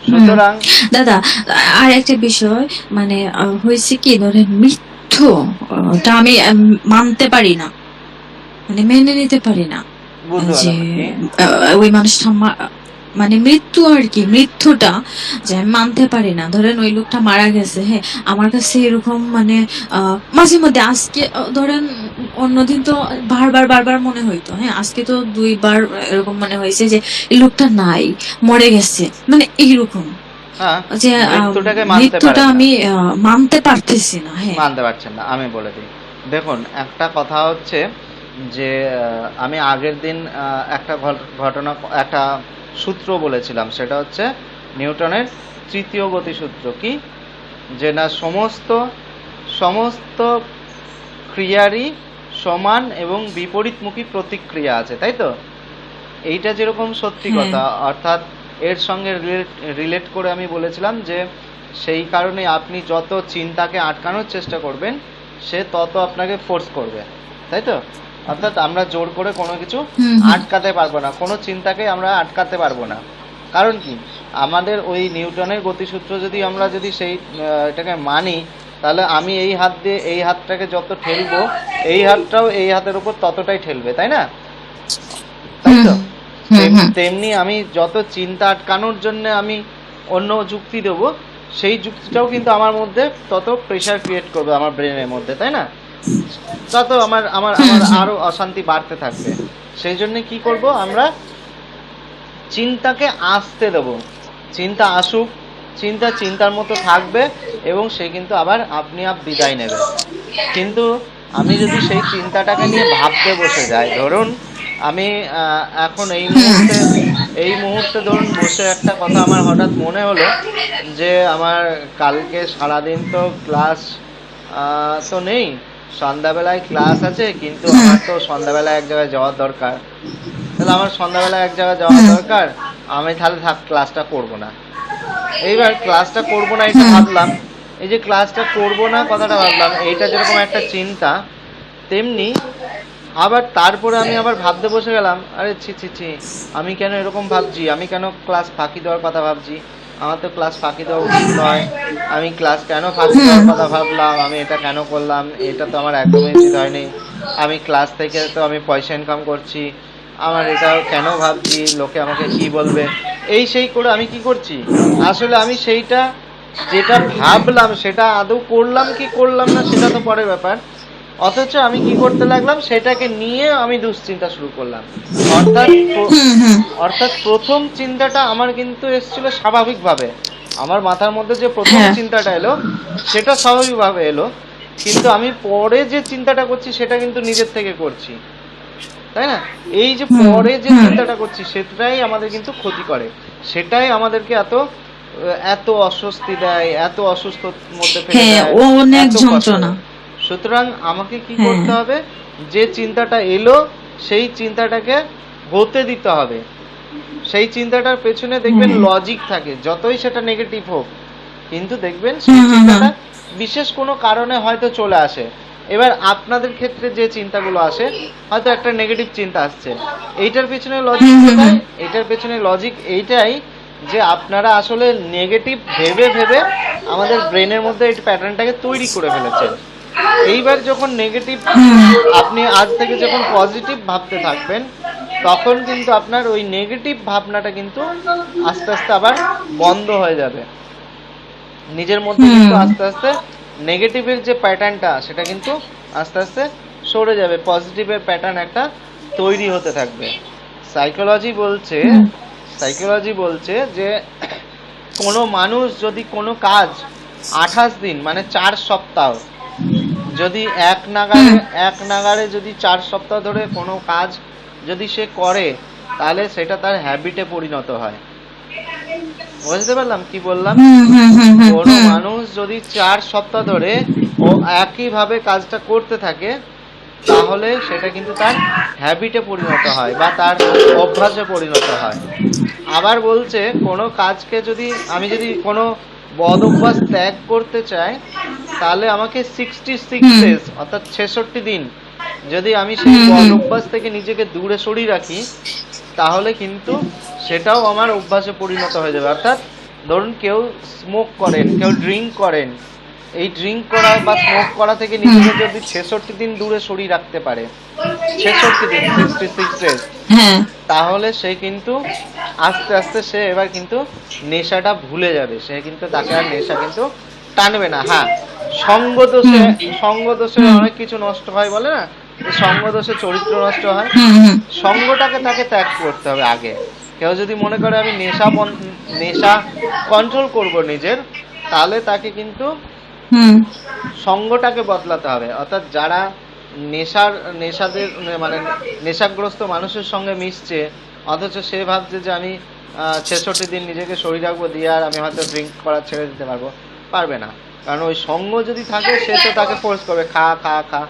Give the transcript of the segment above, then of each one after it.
সুতরাং দাদা, আর একটা বিষয়, মানে হয়েছে কি, ধরেন মৃত্যুটা আমি মানতে পারি না, মানে মেনে নিতে পারি না বুঝতে যে পারলাম না কি। ওই মানুষটা মানে মৃত্যু আর কি, মৃত্যুটা যে আমি মানতে পারি না। ধরেন ওই লোকটা মারা গেছে, হ্যাঁ, আমার কাছে এরকম মানে মাঝে মধ্যে, আজকে ধরেন অন্যদিন তো বারবার বারবার মনে হইতো, হ্যাঁ, আজকে তো 2 বার এরকম মনে হয়েছে যে এই লোকটা নাই, মরে গেছে, মানে এইরকম হ্যাঁ, যে মৃত্যুটাকে মানতে মৃত্যুটা পারেন না, আমি মানতে পারতেছি না। হ্যাঁ। মানতে পারছেন না। আমি বলে দিই, দেখুন একটা কথা হচ্ছে যে আমি আগের দিন একটা ঘটনা, একটা সূত্র বলেছিলাম, সেটা হচ্ছে নিউটনের তৃতীয় গতিসূত্র। কি, যে না সমস্ত সমস্ত ক্রিয়ারই সমান এবং বিপরীতমুখী প্রতিক্রিয়া আছে, তাই তো? এইটা যেরকম সত্যি হ্যাঁ। কথা, অর্থাৎ এর সঙ্গে রিলেট করে আমি বলেছিলাম যে সেই কারণে আপনি যত চিন্তাকে আটকানোর চেষ্টা করবেন, সে তত আপনাকে ফোর্স করবে, তাই তো? অর্থাৎ আমরা জোর করে কোনো কিছু হুম হুম আটকাতে পারবো না, কোনো চিন্তাকে আমরা আটকাতে পারবো না। কারণ কি, আমাদের ওই নিউটনের গতিসূত্র যদি আমরা যদি সেই এটাকে মানি, তাহলে আমি এই হাত দিয়ে এই হাতটাকে যত ঠেলবো, এই হাতটাও এই হাতের উপর ততটাই ঠেলবে, তাই না? তাই হুম তো? হুম হুম তেমনি আমি যত চিন্তা আটকানোর জন্য আমি অন্য যুক্তি দেবো, সেই যুক্তিটাও কিন্তু আমার মধ্যে তত প্রেশার ক্রিয়েট করবে আমার ব্রেনের মধ্যে, তাই না? তত আমার আমার হুম আমার হুম আরো অশান্তি বাড়তে থাকবে। সেই জন্য কি করব আমরা, চিন্তাকে আসতে দেব, চিন্তা আসুক, চিন্তা চিন্তার মতো থাকবে এবং সে কিন্তু আবার আপনি আপ বিদায় নেবে। কিন্তু আমি যদি সেই চিন্তাটাকে নিয়ে ভাবতে বসে যাই, ধরুন আমি এখন এই মুহূর্তে ধরুন বসে একটা কথা আমার হঠাৎ মনে হলো যে আমার কালকে সারাদিন তো ক্লাস তো নেই, সন্ধ্যাবেলায় ক্লাস আছে, কিন্তু হুম আমার তো সন্ধ্যাবেলায় এক জায়গায় যাওয়ার দরকার, তাহলে আমার সন্ধ্যাবেলায় এক জায়গায় যাওয়া হুম দরকার, আমি তাহলে থাক ক্লাসটা করব না। এইবার ক্লাসটা করব না এটা হুম ভাবলাম, এই যে ক্লাসটা করব না কথাটা ভাবলাম, এইটা যেরকম একটা চিন্তা, তেমনি আবার তারপরে আমি আবার ভাবতে বসে গেলাম, আরে ছি ছি ছি, আমি কেন এরকম ভাবছি, আমি কেন ক্লাস ফাঁকি দেওয়ার কথা ভাবছি, আমার তো ক্লাস ফাঁকি দেওয়া উচিত নয়, আমি ক্লাস কেন ফাঁকি দেওয়ার হুম কথা ভাবলাম, আমি এটা কেন করলাম, এটা তো আমার একদমই উচিত হয়নি, আমি ক্লাস থেকে তো আমি পয়সা ইনকাম করছি, আমার এটা কেন ভাবছি, লোকে আমাকে কি বলবে, এই সেই করে আমি কি করছি, আসলে আমি সেইটা যেটা ভাবলাম সেটা আদৌ করলাম কি করলাম না সেটা তো পরের ব্যাপার, অথচ আমি কি করতে লাগলাম, সেটাকে নিয়ে আমি দুশ্চিন্তা শুরু করলাম। অর্থাৎ হুম হুম অর্থাৎ প্রথম চিন্তাটা আমার কিন্তু এসেছিল স্বাভাবিকভাবে, আমার মাথার মধ্যে যে প্রথম হ্যাঁ। চিন্তাটা এলো সেটা স্বাভাবিকভাবে এলো, কিন্তু আমি পরে যে চিন্তাটা করছি সেটা কিন্তু নিজের থেকে করছি, তাই না? এই যে হুম পরে যে হুম চিন্তাটা করছি সেটাই আমাদের কিন্তু ক্ষতি করে, সেটাই আমাদেরকে এত এত অস্বস্তি দেয়, এত অসুস্থর মধ্যে ফেলে হ্যাঁ, দেয়, ও অনেক এত কষ্ট যন্ত্রণা। দেয়। সুতরাং আমাকে কি হ্যাঁ। করতে হবে, যে চিন্তাটা এলো সেই চিন্তাটাকে হতে দিতে হবে, সেই চিন্তাটার পেছনে দেখবেন হ্যাঁ। লজিক থাকে, যতই সেটা নেগেটিভ হোক, কিন্তু দেখবেন সেই হুম হুম হুম চিন্তাটা বিশেষ কোনো কারণে হয়তো চলে আসে। এবার আপনাদের ক্ষেত্রে যে চিন্তাগুলো আসে, হয়তো একটা নেগেটিভ চিন্তা আসছে, এইটার পেছনে লজিক হুম হুম কোথায়, হুম এইটার পেছনে লজিক এইটাই যে আপনারা আসলে নেগেটিভ ভেবে ভেবে আমাদের ব্রেনের মধ্যে এই প্যাটার্নটাকে তৈরি করে ফেলেছেন। এইবার যখন নেগেটিভ, আপনি আজ থেকে যখন পজিটিভ ভাবতে থাকবেন, তখন কিন্তু আপনার ওই নেগেটিভ ভাবনাটা কিন্তু আস্তে আস্তে আবার বন্ধ হয়ে যাবে, নিজের মধ্যে কিন্তু হুম আস্তে আস্তে নেগেটিভের যে প্যাটার্নটা সেটা কিন্তু আস্তে আস্তে সরে যাবে, পজিটিভের প্যাটার্ন একটা তৈরি হতে থাকবে। সাইকোলজি বলছে, হুম সাইকোলজি বলছে যে কোনো মানুষ যদি কোনো কাজ 28 দিন মানে 4 সপ্তাহ যদি হুম এক নাগাড়ে যদি 4 সপ্তাহ ধরে কোনো কাজ যদি সে করে, তাহলে সেটা তার হ্যাবিটে পরিণত হয়। বুঝতে পারলাম কি বললাম? হুম হুম হুম হুম কোনো হুম মানুষ যদি 4 সপ্তাহ ধরে ও একইভাবে কাজটা করতে থাকে, তাহলে সেটা কিন্তু তার হ্যাবিটে পরিণত হয় বা তার অভ্যাসে পরিণত হয়। আবার বলছে কোনো কাজকে যদি আমি যদি কোনো বদ অভ্যাস ত্যাগ করতে চাই, তাহলে আমাকে 66 ডেজ অর্থাৎ 66 দিন যদি আমি সেই হুম বদ হুম অভ্যাস থেকে নিজেকে দূরে সরিয়ে রাখি, তাহলে কিন্তু সেটাও আমার অভ্যাসে পরিণত হয়ে যাবে। অর্থাৎ ধরুন কেউ স্মোক করেন, কেউ ড্রিঙ্ক করেন, এই ড্রিঙ্ক করা বা স্মোক করা থেকে নিজেকে যদি 66 দিন দূরে সরিয়ে রাখতে পারে, 66 দিন, 66 ডেজ, হ্যাঁ তাহলে সে কিন্তু আস্তে আস্তে সে এবার কিন্তু নেশাটা ভুলে যাবে, সে কিন্তু তাকে আর নেশা কিন্তু টানবে না। হ্যাঁ, সঙ্গ দোষে, সঙ্গ দোষে অনেক কিছু নষ্ট হয় বলে না, যে সঙ্গ দোষে চরিত্র নষ্ট হয়। হুম হুম সঙ্গটাকে তাকে ত্যাগ করতে হবে আগে। কেউ যদি মনে করে আমি নেশা কন্ট্রোল করব নিজের, তাহলে তাকে কিন্তু হুম সঙ্গটাকে বদলাতে হবে। অর্থাৎ যারা নেশাদের মানে নেশাগ্রস্ত মানুষের সঙ্গে মিশছে, অথচ সে ভাবছে যে আমি 66 দিন নিজেকে সরিয়ে রাখবো, দিয়ে আর আমি হয়তো ড্রিঙ্ক করা ছেড়ে দিতে পারবো, পারবে না। কারণ ওই সঙ্গ যদি থাকে, সে তো তাকে ফোর্স করবে, খা খা খা।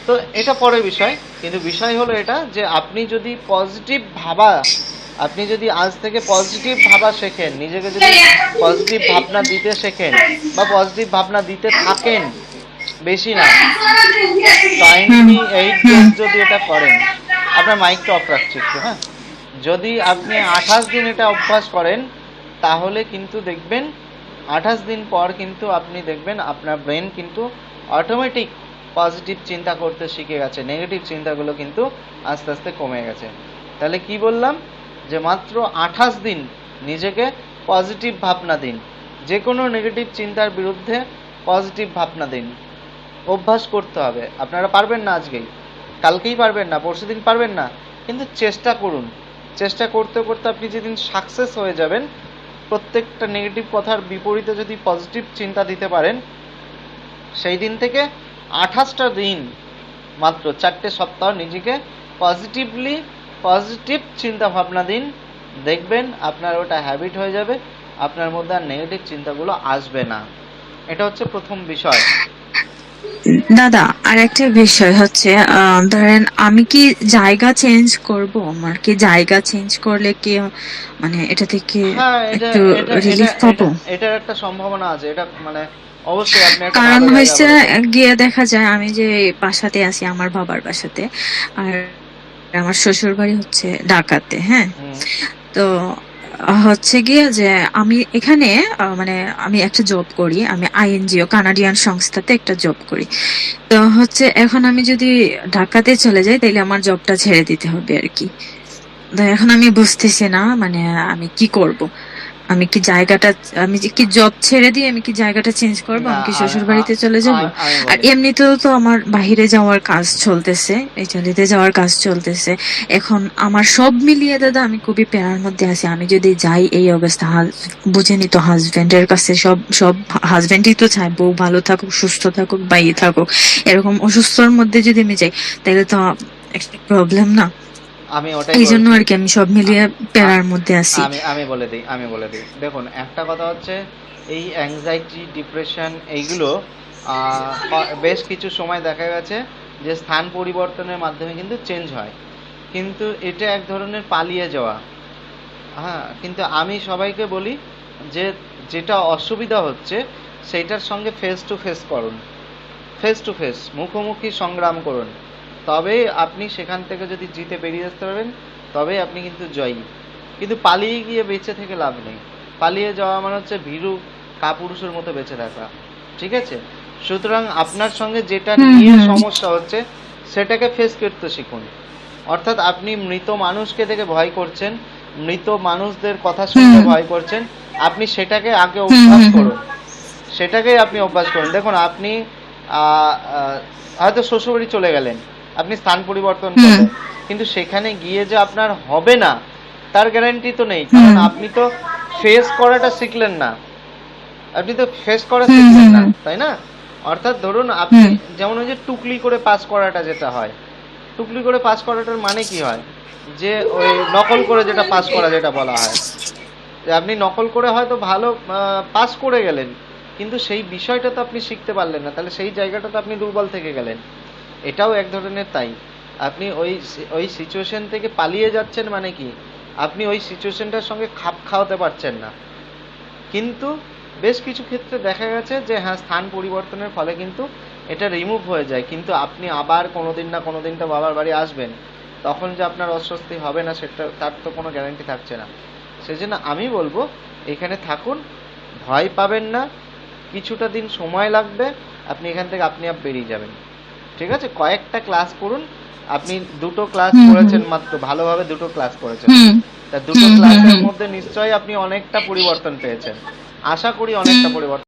তো এটা পরের বিষয়, কিন্তু বিষয় হলো এটা যে আপনি যদি পজিটিভ ভাবা, আপনি যদি আজ থেকে পজিটিভ ভাবা শেখেন, নিজেকে যদি পজিটিভ ভাবনা দিতে শেখেন বা পজিটিভ ভাবনা দিতে থাকেন, বেশি না, 28 হুম ডেজ যদি এটা করেন, আপনার মাইকটা অফ রাখছি একটু, হ্যাঁ, যদি আপনি 28 দিন এটা অভ্যাস করেন, তাহলে কিন্তু দেখবেন 28 দিন পর কিন্তু আপনি দেখবেন আপনার ব্রেন কিন্তু অটোমেটিক পজিটিভ চিন্তা করতে শিখে গেছে, নেগেটিভ চিন্তাগুলো কিন্তু আস্তে আস্তে কমে গেছে। তাহলে কি বললাম, যে মাত্র 28 দিন নিজেকে পজিটিভ ভাবনা দিন, যে কোনো নেগেটিভ চিন্তার বিরুদ্ধে পজিটিভ ভাবনা দিন। অভ্যাস করতে হবে। আপনারা পারবেন না আজকেই, কালকেই পারবেন না, পরশুদিন পারবেন না, কিন্তু চেষ্টা করুন। চেষ্টা করতে করতে আপনি যেদিন সাকসেস হয়ে যাবেন, প্রত্যেকটা নেগেটিভ কথার বিপরীতে যদি পজিটিভ চিন্তা দিতে পারেন, সেই দিন থেকে 28টা দিন, মাত্র 4টে সপ্তাহ নিজেকে পজিটিভ চিন্তা ভাবনা দিন, দেখবেন আপনার ওটা হ্যাবিট হয়ে যাবে, আপনার মধ্যে আর নেগেটিভ চিন্তাগুলো আসবে না। এটা হচ্ছে প্রথম বিষয়। দাদা, আর একটা বিষয় হচ্ছে ধরেন আমি কি জায়গা চেঞ্জ করব? আমার কি জায়গা চেঞ্জ করলে কি মানে এটা থেকে হ্যাঁ, এটা একটু এটা এটা রিলিফ এটা পাবো? এটার একটা সম্ভাবনা আছে। এটা মানে অবশ্যই আপনি একটা কারণ ভালো জায়গা হয়েছে বলেছেন। গিয়ে দেখা যায় আমি যে বাসাতে আছি আমার বাবার বাসাতে, আর আমার শ্বশুর বাড়ি হচ্ছে ঢাকাতে, হ্যাঁ। হুম। তো হচ্ছে গিয়ে যে আমি এখানে মানে আমি একটা জব করি, আমি আইএনজিও কানাডিয়ান সংস্থাতে একটা জব করি। তো হচ্ছে এখন আমি যদি ঢাকাতে চলে যাই তাইলে আমার জবটা ছেড়ে দিতে হবে আর কি। তো এখন আমি বুঝতেছি না মানে আমি কি করব। আমি কি জায়গাটা, আমি যে কি জব ছেড়ে দিয়ে আমি কি জায়গাটা চেঞ্জ করব, না, আমি কি শ্বশুর বাড়িতে চলে যাব? আমি আর বলি। এমনিতেও তো আমার বাইরে যাওয়ার কাজ চলতেছে, ইতালিতে যাওয়ার কাজ চলতেছে। এখন আমার সব মিলিয়ে দাদা আমি খুবই প্যারার মধ্যে আছি। আমি যদি যাই এই অবস্থা, বুঝেনি তো, হাজবেন্ডের কাছে সব সব হাজবেন্ডই তো চায় বউ ভালো থাকুক, সুস্থ থাকুক বা ইয়ে থাকুক। এরকম অসুস্থর মধ্যে যদি আমি যাই তাহলে তো একটা প্রবলেম না? আমি ওটাই এই জন্য বলছি। আর কি আমি সব মিলিয়ে আ- আ- প্যারার মধ্যে আছি। আমি বলে দিই। দেখুন, একটা কথা হচ্ছে, এই অ্যাংজাইটি, ডিপ্রেশন, এইগুলো বেশ কিছু সময় দেখা গেছে যে স্থান পরিবর্তনের মাধ্যমে কিন্তু চেঞ্জ হয়, কিন্তু এটা এক ধরনের পালিয়ে যাওয়া। হ্যাঁ, কিন্তু আমি সবাইকে বলি যে যেটা অসুবিধা হচ্ছে সেইটার সঙ্গে ফেস টু ফেস করুন, ফেস টু ফেস, মুখোমুখি সংগ্রাম করুন, তবে আপনি সেখান থেকে যদি জিতে বেরিয়ে আসতে পারবেন, তবে আপনি কিন্তু জয়ী। কিন্তু পালিয়ে গিয়ে বেঁচে থেকে লাভ নেই। পালিয়ে যাওয়া মানে হচ্ছে ভীরু কাপুরুষের মতো বেঁচে থাকা, ঠিক আছে? সুতরাং আপনার সঙ্গে যেটা হুম নিয়ে হুম সমস্যা হচ্ছে, সেটাকে ফেস করতে শিখুন। অর্থাৎ আপনি মৃত মানুষকে দেখে ভয় করছেন, মৃত মানুষদের কথা শুনতে হুম ভয় করছেন, আপনি সেটাকে আগে হুম অভ্যাস হুম হুম করুন। সেটাকেই আপনি অভ্যাস করুন। দেখুন, আপনি আহ, আহ, হয়তো শ্বশুরবাড়ি চলে গেলেন, আপনি স্থান পরিবর্তন হুম করলেন, কিন্তু সেখানে গিয়ে যে আপনার হবে না, তার গ্যারান্টি তো নেই। কারণ হুম আপনি তো ফেস করাটা শিখলেন না, আপনি তো ফেস করা হুম শিখলেন হুম না, হুম তাই না? অর্থাৎ ধরুন আপনি হুম যেমন ওই যে টুকলি করে পাস করাটা যেটা হয়, টুকলি করে পাস করাটার মানে কি হয়, যে ওই নকল করে যেটা পাস করা যেটা বলা হয়, যে আপনি নকল করে হয়তো ভালো পাস করে গেলেন, কিন্তু সেই বিষয়টা তো আপনি শিখতে পারলেন না, তাহলে সেই জায়গাটা তো আপনি দুর্বল থেকে গেলেন। এটাও এক ধরনের তাই। আপনি ওই সিচুয়েশন থেকে পালিয়ে যাচ্ছেন মানে কি, আপনি ওই সিচুয়েশনটার সঙ্গে খাপ খাওয়াতে পারছেন না। কিন্তু বেশ কিছু ক্ষেত্রে দেখা গেছে যে হ্যাঁ, স্থান পরিবর্তনের ফলে কিন্তু এটা রিমুভ হয়ে যায়, কিন্তু আপনি আবার কোনোদিন না কোনোদিন তো বাবার বাড়ি আসবেন, তখন যে আপনার অস্বস্তি হবে না সেটা, তার তো কোনো গ্যারান্টি থাকছে না। সেজন্য আমি বলবো এখানে থাকুন, ভয় পাবেন না, কিছুটা দিন সময় লাগবে, আপনি এখান থেকে আপনি আপ বেরিয়ে যাবেন। ঠিক আছে, কয়েকটা ক্লাস করুন। আপনি 2টো ক্লাস হুম, করেছেন মাত্র, ভালোভাবে 2টো ক্লাস করেছেন, হুম তা 2টো হুম হুম ক্লাসের হুম মধ্যে নিশ্চয়ই আপনি অনেকটা পরিবর্তন পেয়েছেন। আশা করি অনেকটা হুম পরিবর্তন